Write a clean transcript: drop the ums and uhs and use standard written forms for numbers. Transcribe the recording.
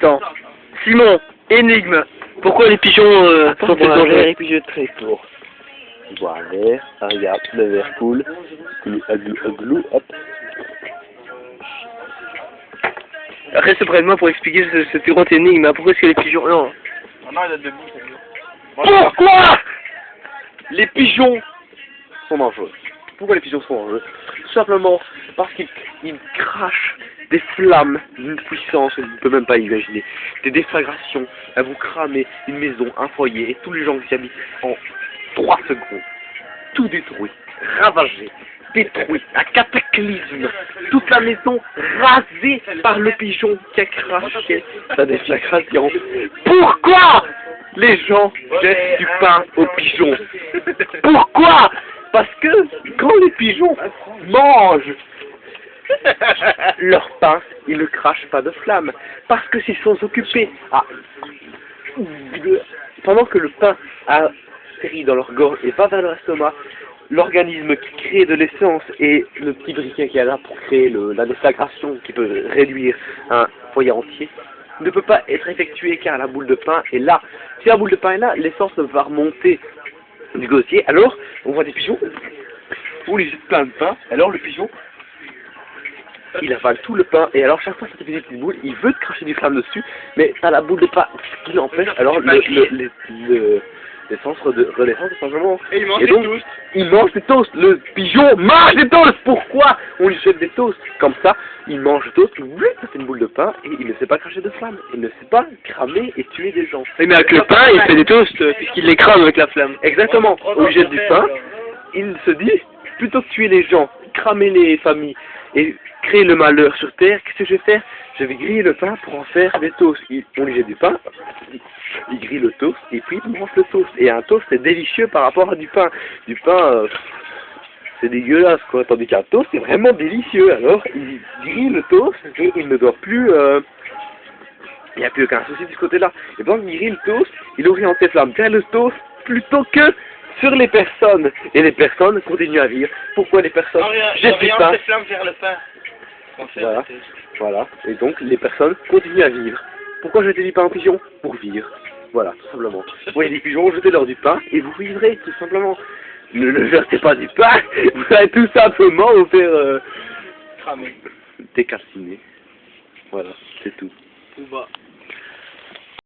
Attends, Simon, énigme. Pourquoi les pigeons sont ils dangereux? Et puis je très court. Je bois un verre, regarde, le verre coule, glou, hop. Reste près de moi pour expliquer cette grande énigme. Hein. Pourquoi est-ce que les pigeons... Non. Non, il a debout, c'est mieux. Pourquoi Les pigeons sont dangereux. Pourquoi les pigeons sont dangereux? Tout simplement parce qu'ils crachent des flammes d'une puissance que je ne peux même pas imaginer. Des déflagrations, elles vont cramer une maison, un foyer et tous les gens qui y habitent en 3 secondes. Tout détruit, ravagé, détruit, un cataclysme. Toute la maison rasée par le pigeon qui a craché sa déflagration. Pourquoi les gens jettent du pain aux pigeons? Pourquoi? Parce que quand les pigeons mangent leur pain, ils ne crachent pas de flammes. Parce que s'ils sont occupés à... Pendant que le pain atterrit dans leur gorge et va vers leur estomac, l'organisme qui crée de l'essence et le petit briquet qui est là pour créer la déflagration qui peut réduire un foyer entier ne peut pas être effectué car la boule de pain est là. Si la boule de pain est là, l'essence ne va remonter du gosier. Alors, on voit des pigeons, on les jette plein de pain, alors le pigeon, il avale tout le pain, et alors chaque fois que ça fait des petites boules, il veut te cracher du flamme dessus, mais t'as la boule de pain qui l'empêche, alors l'essence redescend tout simplement. Et il mange des toasts. Il mange des toasts. Le pigeon mange des toasts. Pourquoi on lui jette des toasts? Comme ça, il mange le toast, ça fait une boule de pain, et il ne sait pas cracher de flamme. Il ne sait pas cramer et tuer des gens. Oui, mais avec le pain, il fait des toasts, puisqu'il les crame avec la flamme. Exactement. On lui jette du pain, il se dit, plutôt que tuer les gens, cramer les familles, et créer le malheur sur terre, qu'est-ce que je vais faire? Je vais griller le pain pour en faire des toasts. On lui jette du pain, il grille le toast, et puis il mange le toast. Et un toast, c'est délicieux par rapport à du pain. Du pain, c'est dégueulasse, quoi. Tandis qu'un toast, c'est vraiment délicieux. Alors, il grille le toast, et il ne doit plus... il n'y a plus aucun souci de ce côté-là. Et donc, il grille le toast, il oriente ses flammes vers le toast, plutôt que sur les personnes. Et les personnes continuent à vivre. Pourquoi les personnes jettent du pain? vers le pain. Voilà. Voilà. Et donc, les personnes continuent à vivre. Pourquoi jeter du pain aux pigeons? Pour vivre. Voilà, tout simplement. Vous voyez des pigeons, jetez-leur du pain et vous vivrez, tout simplement. Ne jetez pas du pain, vous allez tout simplement vous faire Cramer. décalciner. Voilà, c'est tout. Tout bas.